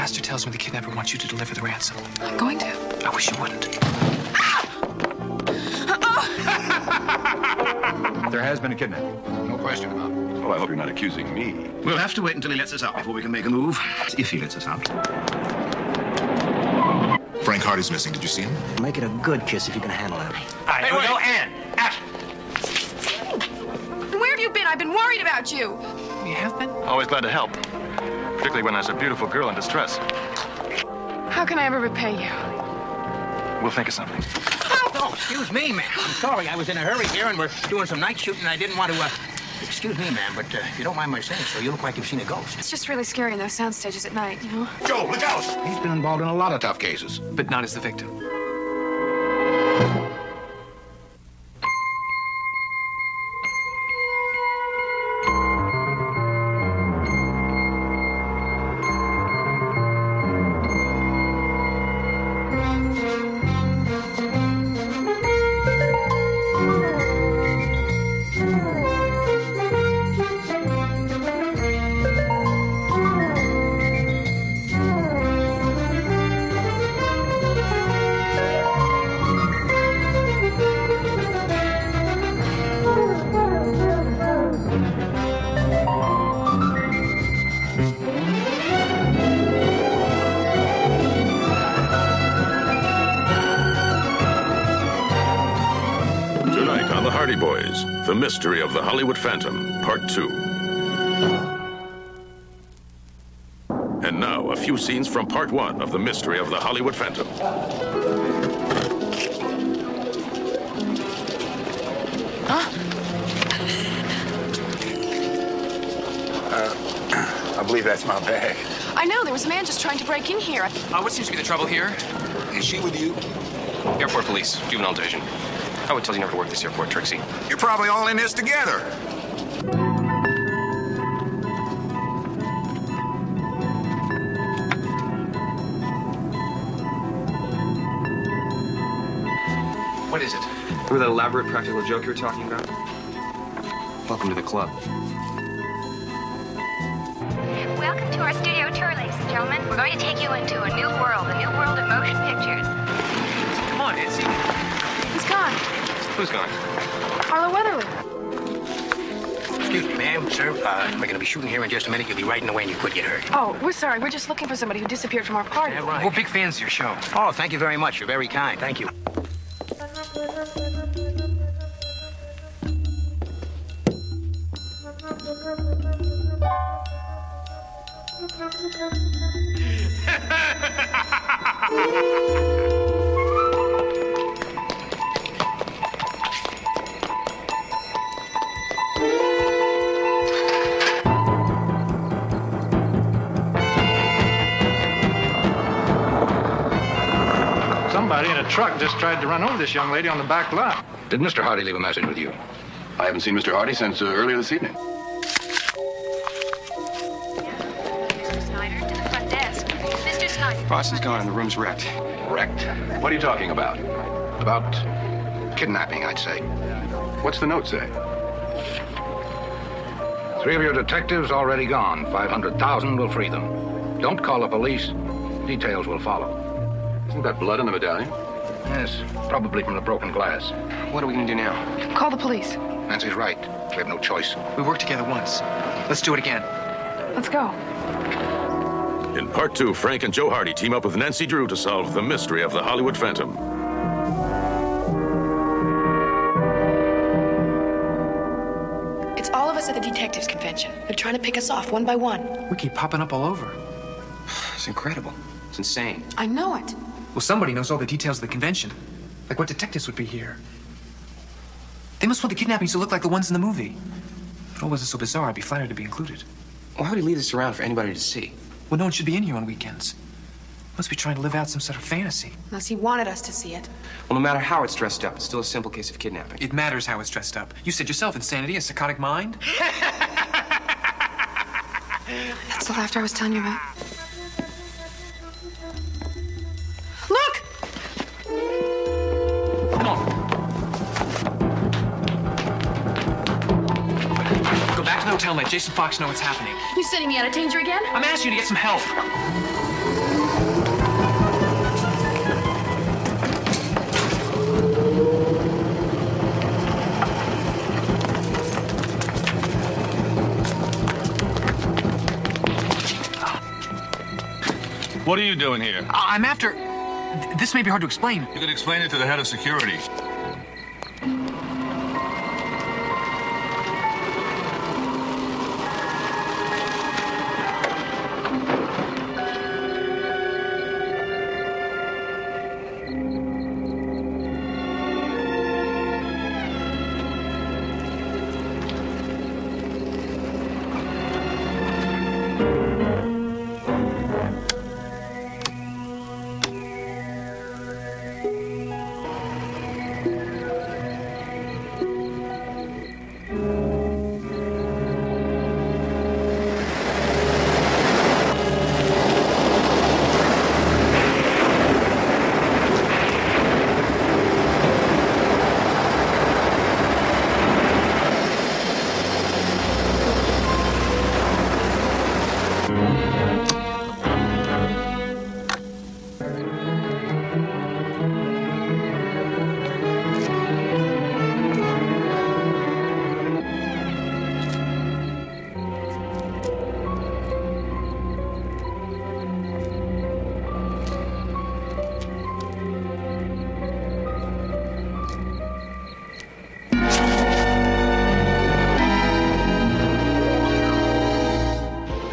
Master tells me the kidnapper wants you to deliver the ransom. I'm going to. I wish you wouldn't. There has been a kidnapping. No question about it. Well, I hope you're not accusing me. We'll have to wait until he lets us out before we can make a move. If he lets us out. Frank Hardy's missing. Did you see him? Make it a good kiss if you can handle it. All right, here we go, and action. Where have you been? I've been worried about you. You have been? Always glad to help. Particularly when there's a beautiful girl in distress. How can I ever repay you? We'll think of something. Oh, excuse me, ma'am. I'm sorry. I was in a hurry here, and we're doing some night shooting. I didn't want to, Excuse me, ma'am, but if you don't mind my saying so, you look like you've seen a ghost. It's just really scary in those sound stages at night, you know? Joe, look out! He's been involved in a lot of tough cases. But not as the victim. Hardy Boys, The Mystery of the Hollywood Phantom, Part 2. And now, a few scenes from Part 1 of The Mystery of the Hollywood Phantom. I believe that's my bag. I know, there was a man just trying to break in here. What seems to be the trouble here? Is she with you? Airport police, juvenile division. I would tell you never to work this airport, Trixie. You're probably all in this together. What is it? Remember that elaborate practical joke you were talking about? Welcome to the club. Welcome to our studio tour, ladies and gentlemen. We're going to take you into a new world of motion pictures. Come on, Nancy. He's gone. Who's gone? Arlo Weatherly. Excuse me, ma'am, sir. We're going to be shooting here in just a minute. You'll be riding away and you could get hurt. Oh, we're sorry. We're just looking for somebody who disappeared from our party. Yeah, right. We're big fans of your show. Oh, thank you very much. You're very kind. Thank you. Somebody in a truck just tried to run over this young lady on the back lot. Did Mr. Hardy leave a message with you? I haven't seen Mr. Hardy since earlier this evening. Mr. Snyder, to the front desk. Mr. Snyder. Boss is gone and the room's wrecked. Wrecked. What are you talking about? About kidnapping, I'd say. What's the note say? 3 of your detectives already gone. 500,000 will free them. Don't call the police. Details will follow. Isn't that blood on the medallion? Yes, probably from the broken glass. What are we gonna do now? Call the police. Nancy's right. We have no choice. We worked together once. Let's do it again. Let's go. In Part 2, Frank and Joe Hardy team up with Nancy Drew to solve the mystery of the Hollywood Phantom. It's all of us at the detectives convention. They're trying to pick us off one by one. We keep popping up all over. It's incredible. It's insane. I know it. Well, somebody knows all the details of the convention. Like what detectives would be here. They must want the kidnappings to look like the ones in the movie. If it all wasn't so bizarre, I'd be flattered to be included. Why would he leave this around for anybody to see? Well, no one should be in here on weekends. Must be trying to live out some sort of fantasy. Unless he wanted us to see it. Well, no matter how it's dressed up, it's still a simple case of kidnapping. It matters how it's dressed up. You said yourself, insanity, a psychotic mind. That's the laughter I was telling you about. Look! Come on. Go back to the hotel and let Jason Fox know what's happening. You setting me out of danger again? I'm asking you to get some help. What are you doing here? I'm after... This may be hard to explain. You can explain it to the head of security.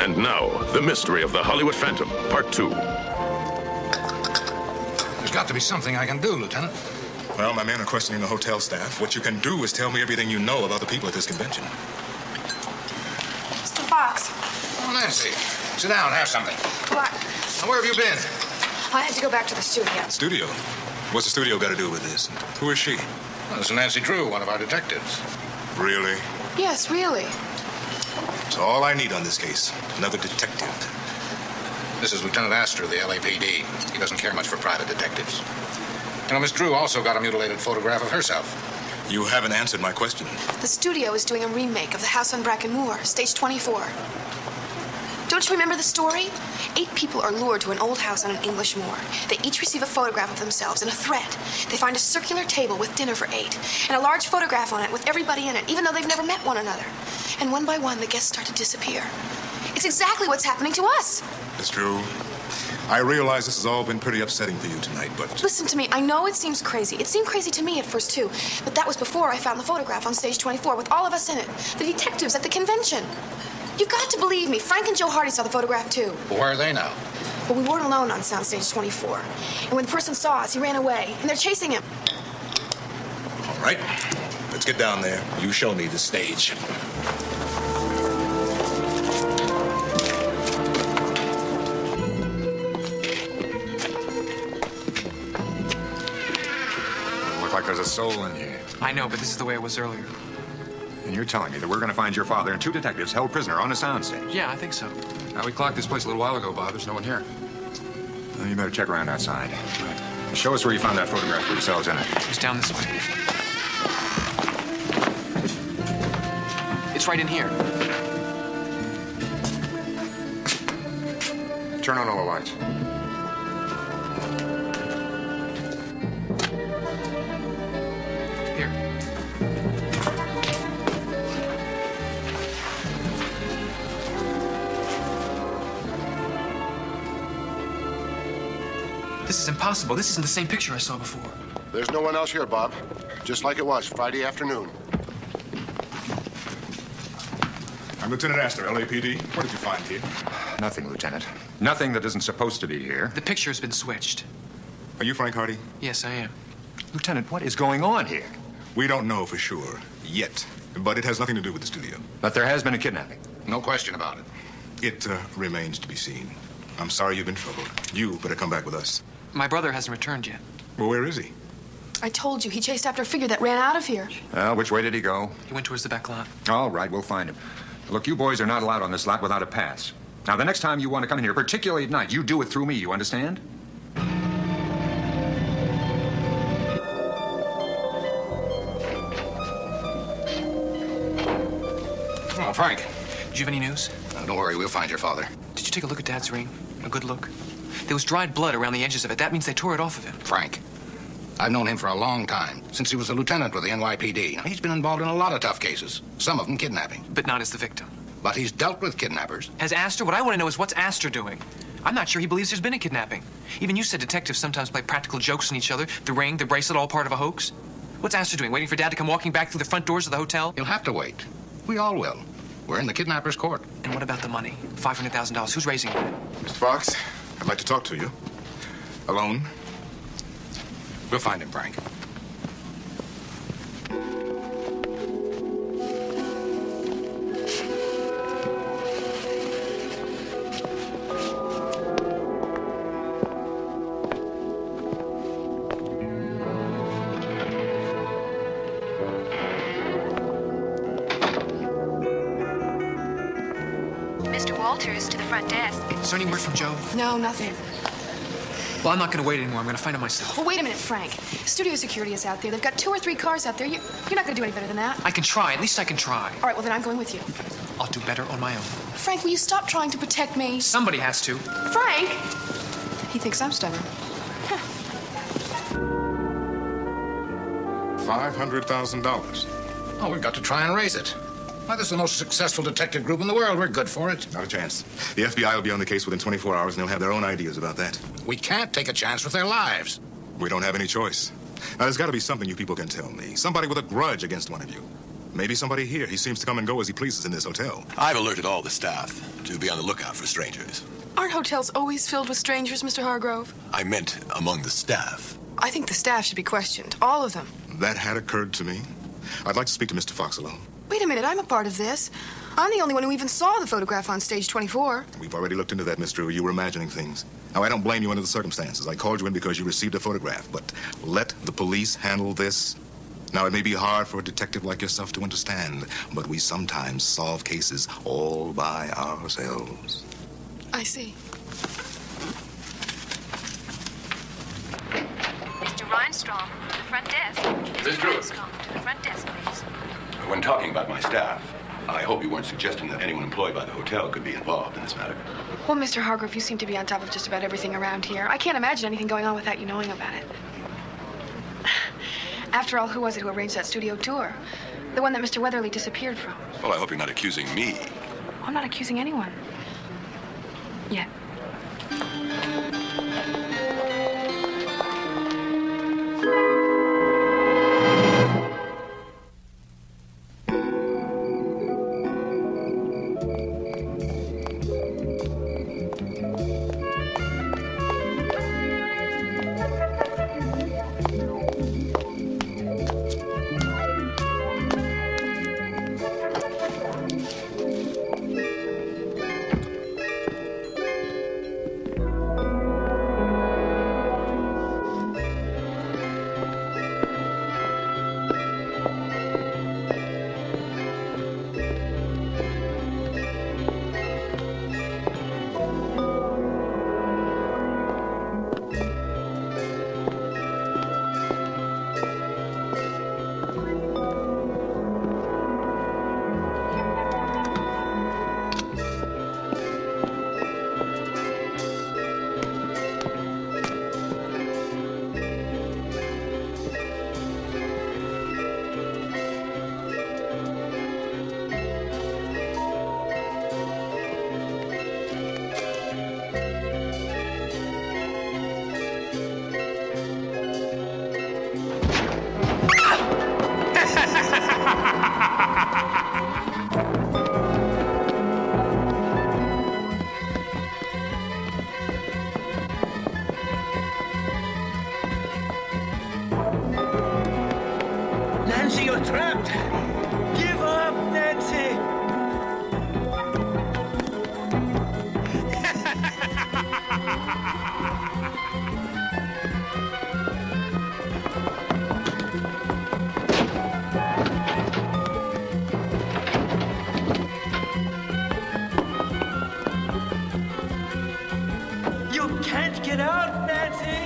And now, The Mystery of the Hollywood Phantom, Part 2. There's got to be something I can do, Lieutenant. Well, my men are questioning the hotel staff. What you can do is tell me everything you know about the people at this convention. Mr. Fox. Oh, Nancy, sit down, have something. What? Now, where have you been? I had to go back to the studio. Studio? What's the studio got to do with this? Who is she? Well, this is Nancy Drew, one of our detectives. Really? Yes, really. It's all I need on this case. Another detective. This is Lieutenant Astor of the LAPD. He doesn't care much for private detectives. You know, Miss Drew also got a mutilated photograph of herself. You haven't answered my question. The studio is doing a remake of The House on Bracken Moor, stage 24. Don't you remember the story? 8 people are lured to an old house on an English moor. They each receive a photograph of themselves and a threat. They find a circular table with dinner for 8 and a large photograph on it with everybody in it, even though they've never met one another. And one by one, the guests start to disappear. It's exactly what's happening to us. It's true. I realize this has all been pretty upsetting for you tonight, but... Listen to me. I know it seems crazy. It seemed crazy to me at first, too. But that was before I found the photograph on stage 24 with all of us in it. The detectives at the convention. You've got to believe me. Frank and Joe Hardy saw the photograph, too. Well, where are they now? But we weren't alone on soundstage 24. And when the person saw us, he ran away. And they're chasing him. All right. Let's get down there. You show me the stage. Look like there's a soul in here. I know, but this is the way it was earlier. And you're telling me that we're going to find your father and 2 detectives held prisoner on a soundstage? Yeah, I think so. Now, we clocked this place a little while ago, Bob. There's no one here. Well, you better check around outside. Show us where you found that photograph with yourselves in it. It's down this way. It's right in here. Turn on all the lights. Here. This is impossible. This isn't the same picture I saw before. There's no one else here, Bob. Just like it was Friday afternoon. I'm Lieutenant Astor, LAPD. What did you find here? Nothing, Lieutenant. Nothing that isn't supposed to be here. The picture's been switched. Are you Frank Hardy? Yes, I am. Lieutenant, what is going on here? We don't know for sure. Yet. But it has nothing to do with the studio. But there has been a kidnapping. No question about it. It remains to be seen. I'm sorry you've been troubled. You better come back with us. My brother hasn't returned yet. Well, where is he? I told you, he chased after a figure that ran out of here. Well, which way did he go? He went towards the back lot. All right, we'll find him. Look, you boys are not allowed on this lot without a pass. Now, the next time you want to come in here, particularly at night, you do it through me, you understand? Oh, Frank, Did you have any news? Don't worry, we'll find your father. Did you take a look at Dad's ring? A good look? There was dried blood around the edges of it. That means they tore it off of him. Frank. I've known him for a long time, since he was a lieutenant with the NYPD. Now, he's been involved in a lot of tough cases, some of them kidnapping. But not as the victim. But he's dealt with kidnappers. Has Astor? What I want to know is what's Astor doing? I'm not sure he believes there's been a kidnapping. Even you said detectives sometimes play practical jokes on each other. The ring, the bracelet, all part of a hoax. What's Astor doing? Waiting for Dad to come walking back through the front doors of the hotel? He'll have to wait. We all will. We're in the kidnapper's court. And what about the money? $500,000. Who's raising that? Mr. Fox, I'd like to talk to you. Alone? We'll find him, Frank. Mr. Walters to the front desk. Is there any word from Joe? No, nothing. Well, I'm not going to wait anymore. I'm going to find him myself. Well, wait a minute, Frank. Studio security is out there. They've got 2 or 3 cars out there. You're not going to do any better than that. I can try. At least I can try. All right, well, then I'm going with you. I'll do better on my own. Frank, will you stop trying to protect me? Somebody has to. Frank! He thinks I'm stubborn. $500,000. Oh, we've got to try and raise it. Why, this is the most successful detective group in the world. We're good for it. Not a chance. The FBI will be on the case within 24 hours, and they'll have their own ideas about that. We can't take a chance with their lives. We don't have any choice. Now, there's got to be something you people can tell me. Somebody with a grudge against one of you. Maybe somebody here. He seems to come and go as he pleases in this hotel. I've alerted all the staff to be on the lookout for strangers. Aren't hotels always filled with strangers, Mr. Hargrove? I meant among the staff. I think the staff should be questioned. All of them. That had occurred to me. I'd like to speak to Mr. Fox alone. Wait a minute, I'm a part of this. I'm the only one who even saw the photograph on stage 24. We've already looked into that, Miss Drew. You were imagining things. Now, I don't blame you under the circumstances. I called you in because you received a photograph. But let the police handle this. Now, it may be hard for a detective like yourself to understand, but we sometimes solve cases all by ourselves. I see. Mr. Rhinestrom to the front desk. Miss Mr. Drew. Rhinestrom to the front desk, please. When talking about my staff, I hope you weren't suggesting that anyone employed by the hotel could be involved in this matter. Well, Mr. Hargrove, you seem to be on top of just about everything around here. I can't imagine anything going on without you knowing about it. After all, who was it who arranged that studio tour? The one that Mr. Weatherly disappeared from. Well, I hope you're not accusing me. I'm not accusing anyone. Yet. Nancy, you're trapped. Give up, Nancy. You can't get out, Nancy.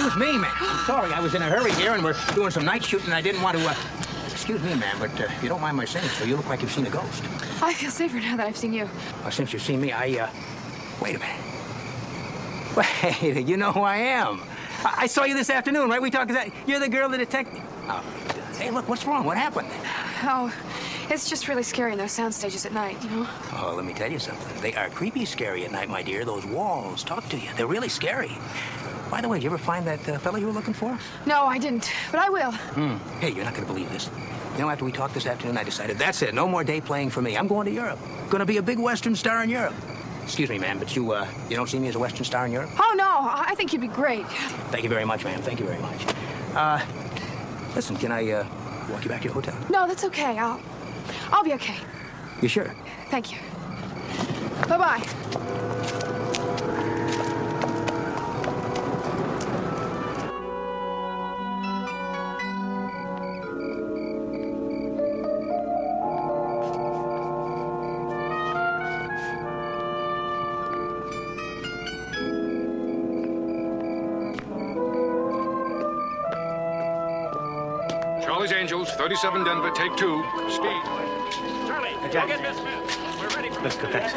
Excuse me, ma'am. I'm sorry. I was in a hurry here, and we're doing some night shooting, and I didn't want to, Excuse me, ma'am, but if you don't mind my saying so, you look like you've seen a ghost. I feel safer now that I've seen you. Well, since you've seen me, Wait a minute. Wait, you know who I am. I saw you this afternoon, right? We talked about... You're the girl, the detective... Oh, hey, look, what's wrong? What happened? Oh, it's just really scary in those sound stages at night, you know? Oh, let me tell you something. They are creepy scary at night, my dear. Those walls talk to you. They're really scary. By the way, did you ever find that fellow you were looking for? No, I didn't, but I will. Hey, you're not going to believe this. You know, after we talked this afternoon, I decided, that's it. No more day playing for me. I'm going to Europe. Going to be a big Western star in Europe. Excuse me, ma'am, but you don't see me as a Western star in Europe? Oh, no, I think you'd be great. Thank you very much, ma'am. Thank you very much. Listen, can I walk you back to your hotel? No, that's okay. I'll be okay. You sure? Thank you. Bye-bye. Charlie's Angels, 37 Denver, take 2. Speed. Charlie, Jack. We're ready. Let's go, thanks.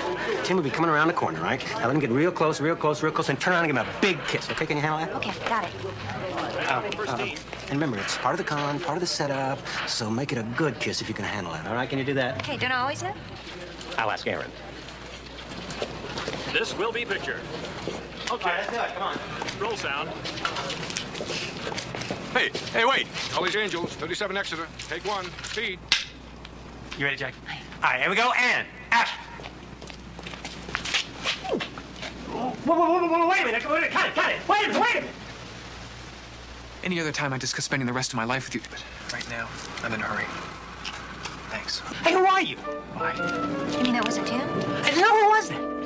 Tim will be coming around the corner, right? Now let him get real close, and turn around and give him a big kiss. Okay, can you handle that? Okay, got it. And remember, it's part of the con, part of the setup, so make it a good kiss if you can handle it. All right, can you do that? Okay, don't I always know? I'll ask Aaron. This will be pictured. Okay. Let's do it. Come on. Roll sound. Hey, wait. Charlie's Angels, 37 Exeter, take 1. Speed. You ready, Jack? All right, here we go, and action. Whoa, wait a minute. Cut it. Wait a minute. Any other time I'd discuss spending the rest of my life with you, but right now, I'm in a hurry. Thanks. Hey, who are you? Bye. You mean that wasn't Tim? No, who was that?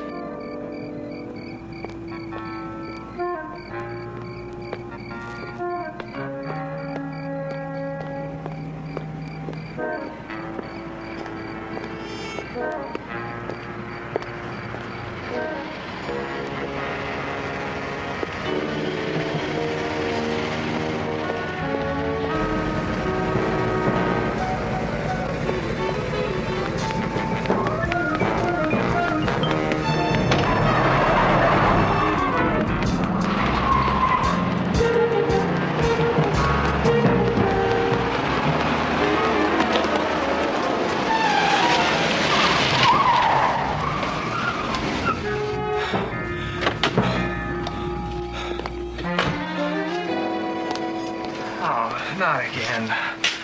Not again.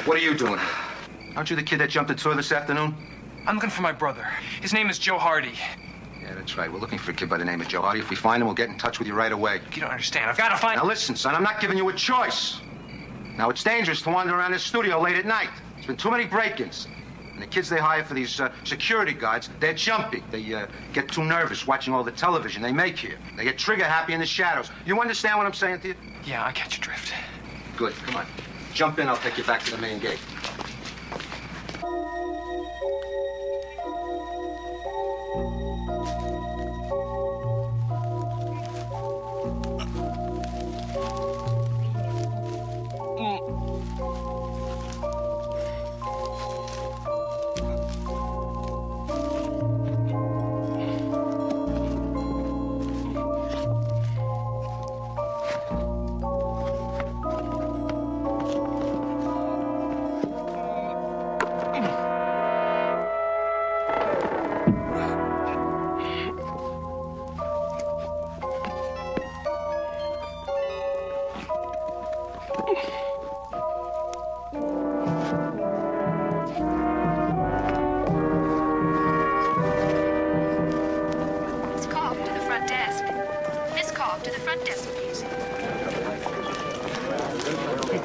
What are you doing? Aren't you the kid that jumped the tour this afternoon? I'm looking for my brother. His name is Joe Hardy. Yeah, that's right. We're looking for a kid by the name of Joe Hardy. If we find him, we'll get in touch with you right away. You don't understand. I've got to find... Now listen, son, I'm not giving you a choice. Now, it's dangerous to wander around this studio late at night. There's been too many break-ins. And the kids they hire for these security guards, they're jumpy. They get too nervous watching all the television they make here. They get trigger-happy in the shadows. You understand what I'm saying to you? Yeah, I catch your drift. Good. Come on. Jump in. I'll take you back to the main gate.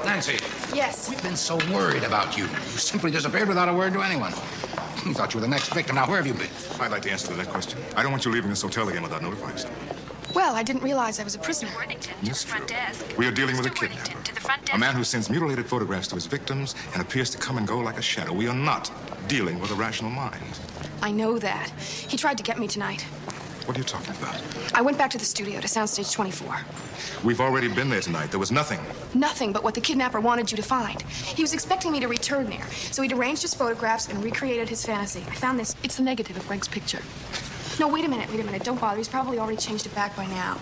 Nancy. Yes? We've been so worried about you. You simply disappeared without a word to anyone. We thought you were the next victim. Now, where have you been? I'd like to answer that question. I don't want you leaving this hotel again without notifying us. Well, I didn't realize I was a prisoner. Yes, true. We are dealing with a kidnapper. A man who sends mutilated photographs to his victims and appears to come and go like a shadow. We are not dealing with a rational mind. I know that. He tried to get me tonight. What are you talking about? I went back to the studio to Soundstage 24. We've already been there tonight. There was nothing. Nothing but what the kidnapper wanted you to find. He was expecting me to return there, so he'd arranged his photographs and recreated his fantasy. I found this. It's the negative of Frank's picture. No, wait a minute. Don't bother. He's probably already changed it back by now.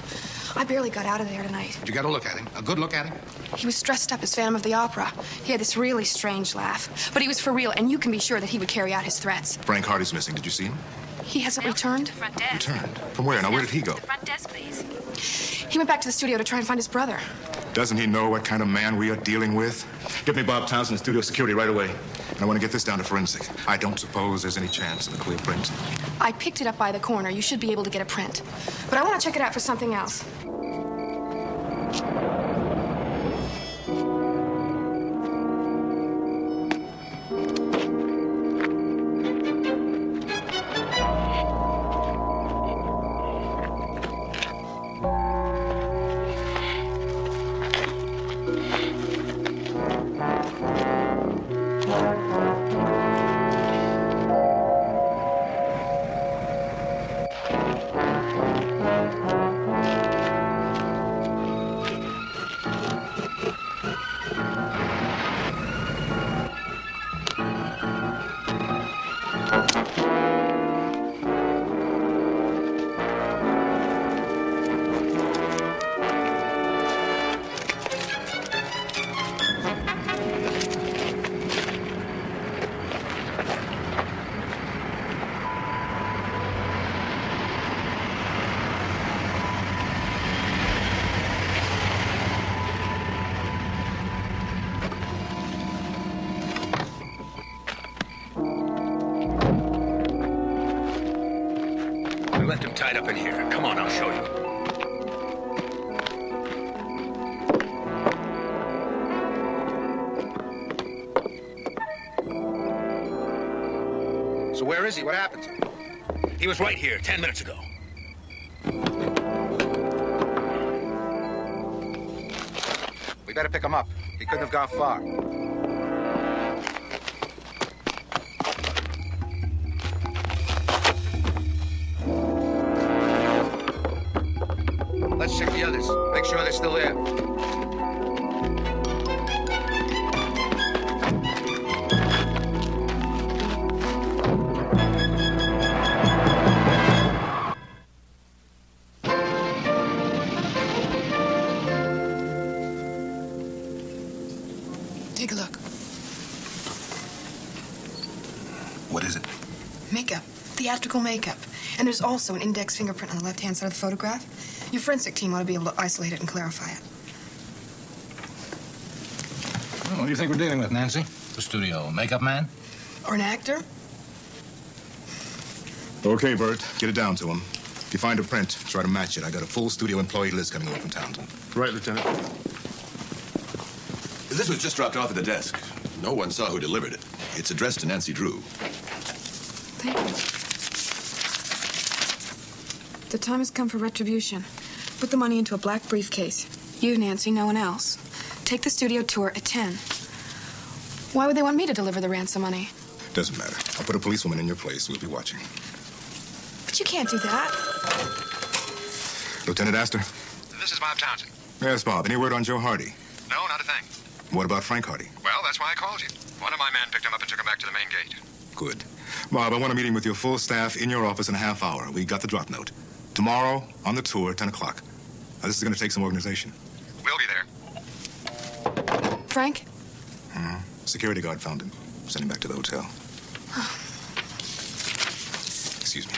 I barely got out of there tonight. Did you get a look at him? A good look at him? He was dressed up as Phantom of the Opera. He had this really strange laugh. But he was for real, and you can be sure that he would carry out his threats. Frank Hardy's missing. Did you see him? He hasn't returned? Returned? From where? Now, where did he go? Front desk, please. He went back to the studio to try and find his brother. Doesn't he know what kind of man we are dealing with? Get me Bob Townsend, studio security, right away. And I want to get this down to forensic. I don't suppose there's any chance of a clear print. I picked it up by the corner. You should be able to get a print. But I want to check it out for something else. Left him tied up in here. Come on, I'll show you. So where is he? What happened? He was right here 10 minutes ago. We better pick him up. He couldn't have gone far. Let's check the others. Make sure they're still there. Take a look. What is it? Makeup. Theatrical makeup. And there's also an index fingerprint on the left-hand side of the photograph. Your forensic team ought to be able to isolate it and clarify it. Well, what do you think we're dealing with, Nancy? The studio makeup man? Or an actor? Okay, Bert, get it down to him. If you find a print, try to match it. I got a full studio employee list coming over from Townsend. Right, Lieutenant. This was just dropped off at the desk. No one saw who delivered it. It's addressed to Nancy Drew. Thank you. The time has come for retribution. Put the money into a black briefcase. You, Nancy, no one else. Take the studio tour at 10. Why would they want me to deliver the ransom money? Doesn't matter. I'll put a policewoman in your place. We'll be watching. But you can't do that. Lieutenant Astor? This is Bob Townsend. Yes, Bob. Any word on Joe Hardy? No, not a thing. What about Frank Hardy? Well, that's why I called you. One of my men picked him up and took him back to the main gate. Good. Bob, I want a meeting with your full staff in your office in a half hour. We got the drop note. Tomorrow, on the tour, 10 o'clock. Now, this is going to take some organization. We'll be there. Frank? Security guard found him. Sent him back to the hotel. Excuse me.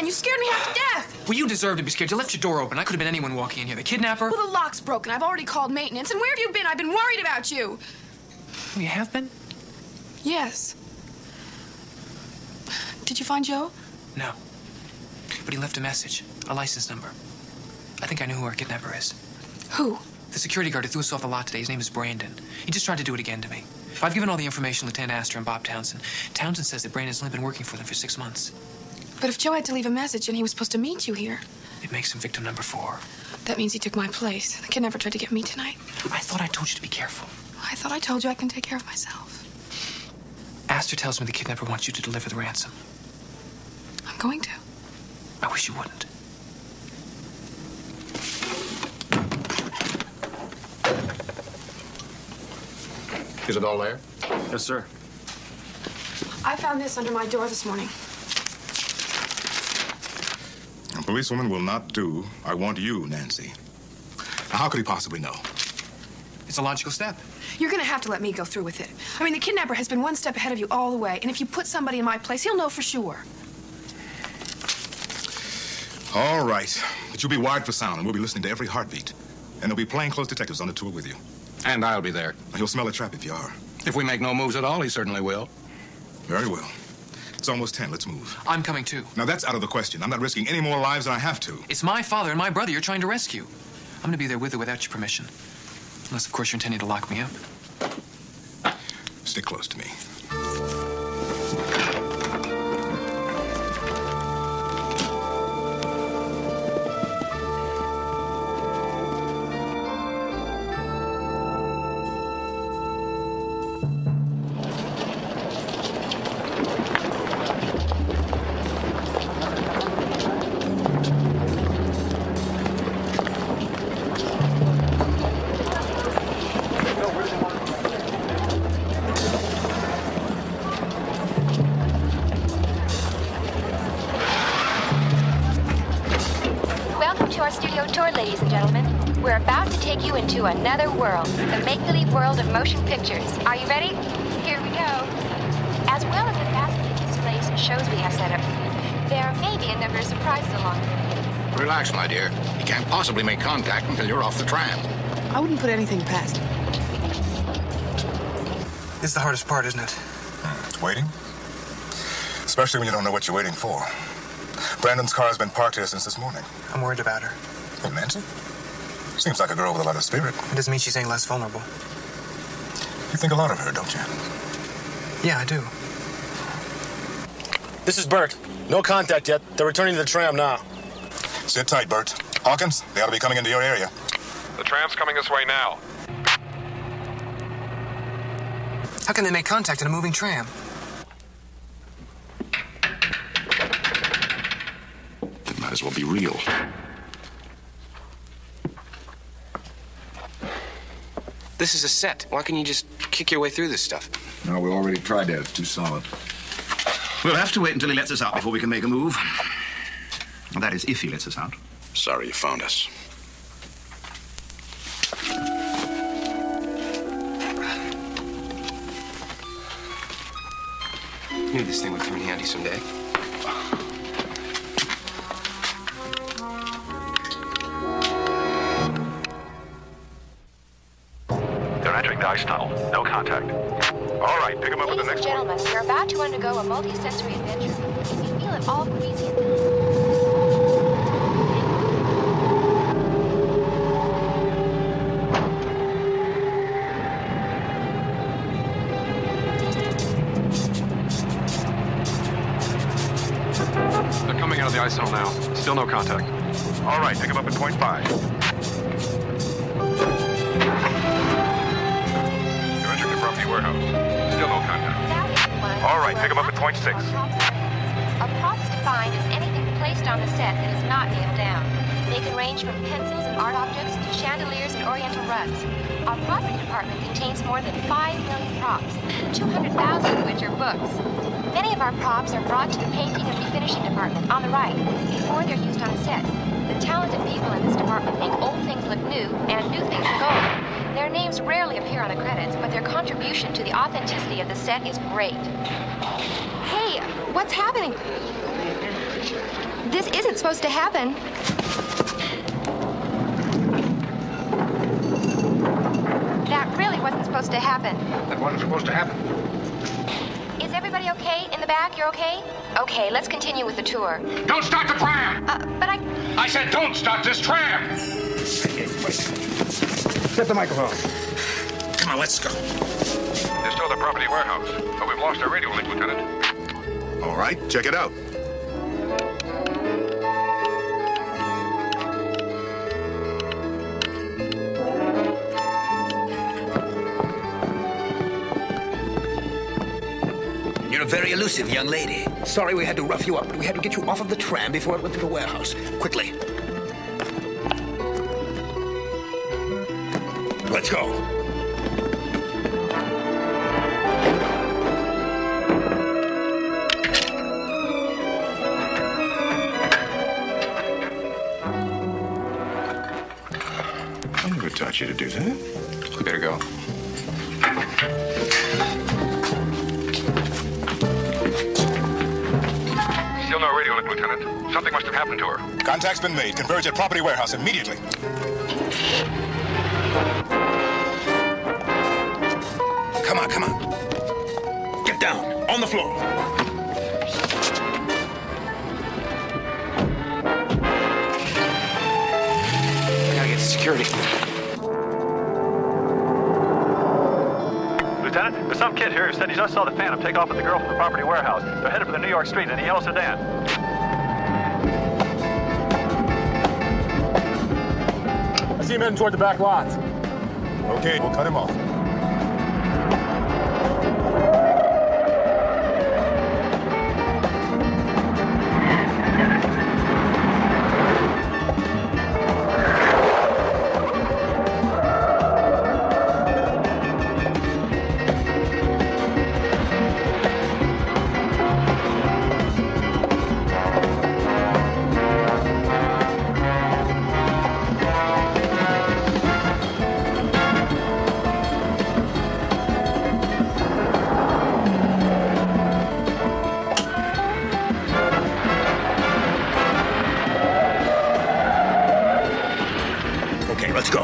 You scared me half to death. Well, you deserve to be scared. You left your door open. I could have been anyone walking in here. The kidnapper? Well, the lock's broken. I've already called maintenance. And where have you been? I've been worried about you. You have been? Yes. Did you find Joe? No. But he left a message. A license number. I think I know who our kidnapper is. Who? The security guard who threw us off the lot today. His name is Brandon. He just tried to do it again to me. I've given all the information to Lieutenant Astor and Bob Townsend. Townsend says that Brandon's only been working for them for 6 months. But if Joe had to leave a message and he was supposed to meet you here... It makes him victim number 4. That means he took my place. The kidnapper tried to get me tonight. I thought I told you to be careful. I thought I told you I can take care of myself. Astor tells me the kidnapper wants you to deliver the ransom. I'm going to. I wish you wouldn't. Is it all there? Yes, sir. I found this under my door this morning. A policewoman will not do. I want you, Nancy. Now, how could he possibly know? It's a logical step. You're going to have to let me go through with it. I mean, the kidnapper has been one step ahead of you all the way, and if you put somebody in my place, he'll know for sure. All right. But you'll be wired for sound, and we'll be listening to every heartbeat. And there'll be plainclothes detectives on the tour with you. And I'll be there. He'll smell a trap if you are. If we make no moves at all, he certainly will. Very well. It's almost 10. Let's move. I'm coming too. Now, that's out of the question. I'm not risking any more lives than I have to. It's my father and my brother you're trying to rescue. I'm going to be there with or without your permission. Unless, of course, you're intending to lock me up. Stick close to me. Ladies and gentlemen, we're about to take you into another world, the make-believe world of motion pictures. Are you ready? Here we go. As well as the fascinating displays and shows we have set up, there may be a number of surprises along the way. Relax, my dear. You can't possibly make contact until you're off the tram. I wouldn't put anything past him. This is the hardest part, isn't it? Waiting? Especially when you don't know what you're waiting for. Brandon's car has been parked here since this morning. I'm worried about her. Oh, Nancy? Seems like a girl with a lot of spirit. It doesn't mean she's any less vulnerable. You think a lot of her, don't you? Yeah, I do. This is Bert. No contact yet. They're returning to the tram now. Sit tight, Bert. Hawkins, they ought to be coming into your area. The tram's coming this way now. How can they make contact in a moving tram? It might as well be real. This is a set. Why can't you just kick your way through this stuff? No, we already tried that. It's too solid. We'll have to wait until he lets us out before we can make a move. That is, if he lets us out. Sorry you found us. Knew this thing would come in handy someday. They're entering the ice tunnel. No contact. All right, pick them up with the next one. Ladies and gentlemen, we're about to undergo a multi-sensory adventure. If you feel at all queasy and They're coming out of the ice tunnel now. Still no contact. All right, pick them up at point 5. They're entering the property warehouse. Still no contact. All right, pick them up at point 6. A prop is defined as anything placed on the set that is not nailed down. They can range from pencils and art objects to chandeliers and oriental rugs. Our property department contains more than 5 million props, 200,000 of which are books. Many of our props are brought to the painting and refinishing department on the right before they're used on set. The talented people in this department make old things look new and new things look old. Their names rarely appear on the credits, but their contribution to the authenticity of the set is great. Hey, what's happening? This isn't supposed to happen. That really wasn't supposed to happen. That wasn't supposed to happen. Is everybody okay? In the back, you're okay? Okay, let's continue with the tour. Don't start the tram! But I said don't start this tram! Get the microphone. Come on, let's go. They're still at the property warehouse, but we've lost our radio link, Lieutenant. All right, check it out. You're a very elusive young lady. Sorry we had to rough you up, but we had to get you off of the tram before it went to the warehouse. Quickly. Let's go. I never taught you to do that. We better go. Still no radio link, Lieutenant. Something must have happened to her. Contact's been made. Converge at property warehouse immediately. Come on, come on. Get down. On the floor. I gotta get to security. Lieutenant, there's some kid here who said he just saw the Phantom take off with the girl from the property warehouse. They're headed for the New York street in a yellow sedan. I see him heading toward the back lots. Okay, we'll cut him off. Okay, let's go.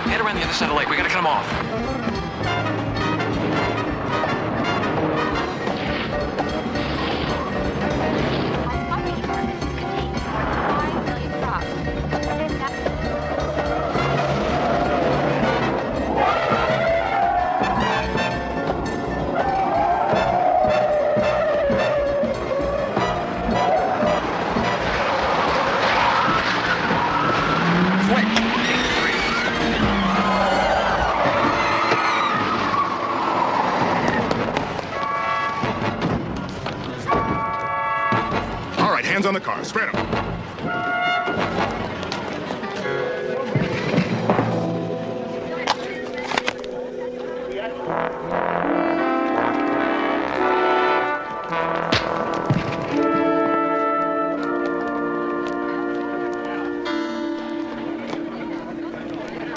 Head around the other side of the lake. We gotta cut him off. All right, hands on the car. Spread them.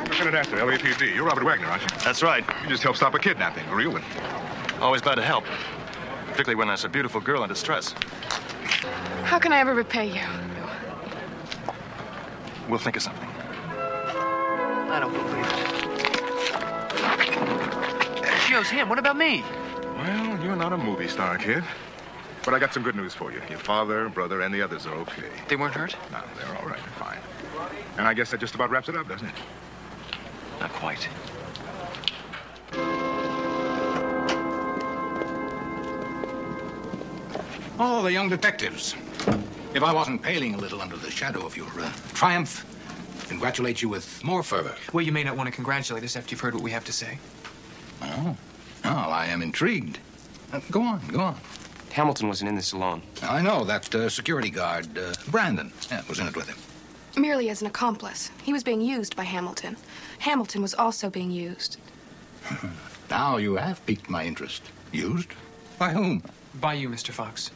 Lieutenant Astor, LAPD. You're Robert Wagner, aren't you? That's right. You just helped stop a kidnapping. A real one. Always glad to help. Particularly when there's a beautiful girl in distress. How can I ever repay you? We'll think of something. I don't believe it. Gio's him. What about me? Well, you're not a movie star, kid. But I got some good news for you. Your father, brother, and the others are okay. They weren't hurt? No, they're all right. They're fine. And I guess that just about wraps it up, doesn't it? Not quite. Oh, the young detectives. If I wasn't paling a little under the shadow of your triumph, congratulate you with more fervor. Well, you may not want to congratulate us after you've heard what we have to say. Oh, well, I am intrigued. Go on, go on. Hamilton wasn't in this alone. I know, that security guard, Brandon, was in it with him. Merely as an accomplice. He was being used by Hamilton. Hamilton was also being used. Now you have piqued my interest. Used? By whom? By you, Mr. Fox.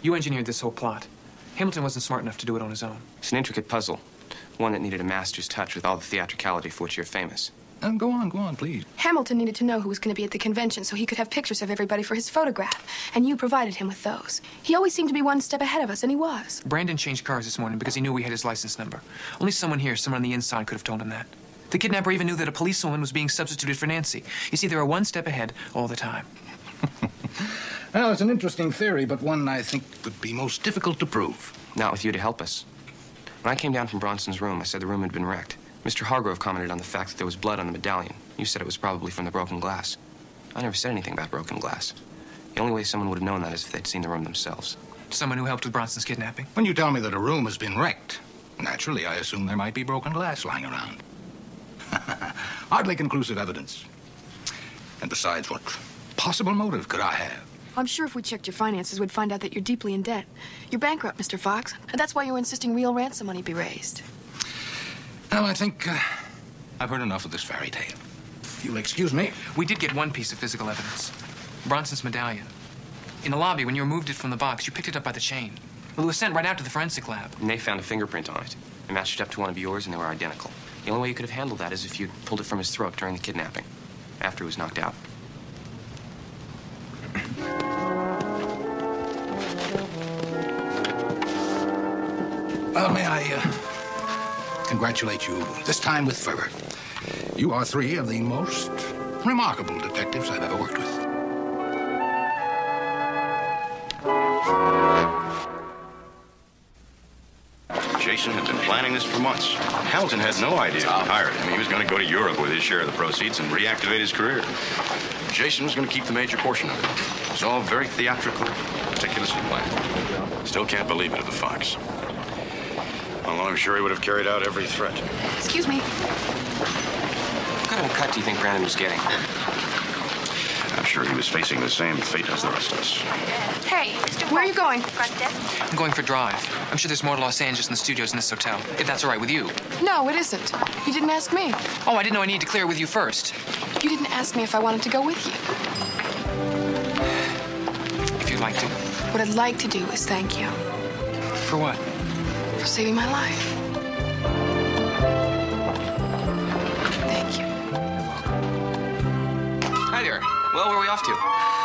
You engineered this whole plot. Hamilton wasn't smart enough to do it on his own. It's an intricate puzzle, one that needed a master's touch with all the theatricality for which you're famous. Go on, please. Hamilton needed to know who was going to be at the convention so he could have pictures of everybody for his photograph. And you provided him with those. He always seemed to be one step ahead of us, and he was. Brandon changed cars this morning because he knew we had his license number. Only someone here, someone on the inside, could have told him that. The kidnapper even knew that a policewoman was being substituted for Nancy. You see, they were one step ahead all the time. Well, it's an interesting theory, but one I think would be most difficult to prove. Not with you to help us. When I came down from Bronson's room, I said the room had been wrecked. Mr. Hargrove commented on the fact that there was blood on the medallion. You said it was probably from the broken glass. I never said anything about broken glass. The only way someone would have known that is if they'd seen the room themselves. Someone who helped with Bronson's kidnapping? When you tell me that a room has been wrecked, naturally, I assume there might be broken glass lying around. Hardly conclusive evidence. And besides, what possible motive could I have? I'm sure if we checked your finances, we'd find out that you're deeply in debt. You're bankrupt, Mr. Fox, and that's why you were insisting real ransom money be raised. Well, I think I've heard enough of this fairy tale. If you'll excuse me. We did get one piece of physical evidence. Bronson's medallion. In the lobby, when you removed it from the box, you picked it up by the chain. Well, it was sent right out to the forensic lab. And they found a fingerprint on it. It matched up to one of yours, and they were identical. The only way you could have handled that is if you'd pulled it from his throat during the kidnapping, after he was knocked out. Well, may I congratulate you, this time with fervor. You are three of the most remarkable detectives I've ever worked with. Jason had been planning this for months. Hamilton had no idea he hired him. He was going to go to Europe with his share of the proceeds and reactivate his career. Jason was going to keep the major portion of it. It was all very theatrical, meticulously planned. Still can't believe it of the Fox. Although I'm sure he would have carried out every threat. Excuse me. What kind of a cut do you think Brandon was getting? I'm sure he was facing the same fate as the rest of us. Hey, where are you going? I'm going for a drive. I'm sure there's more to Los Angeles in the studios in this hotel. If that's all right with you. No, it isn't. You didn't ask me. Oh, I didn't know I needed to clear with you first. You didn't ask me if I wanted to go with you. If you'd like to. What I'd like to do is thank you. For what? For saving my life. Thank you. Hi there. Well, where are we off to?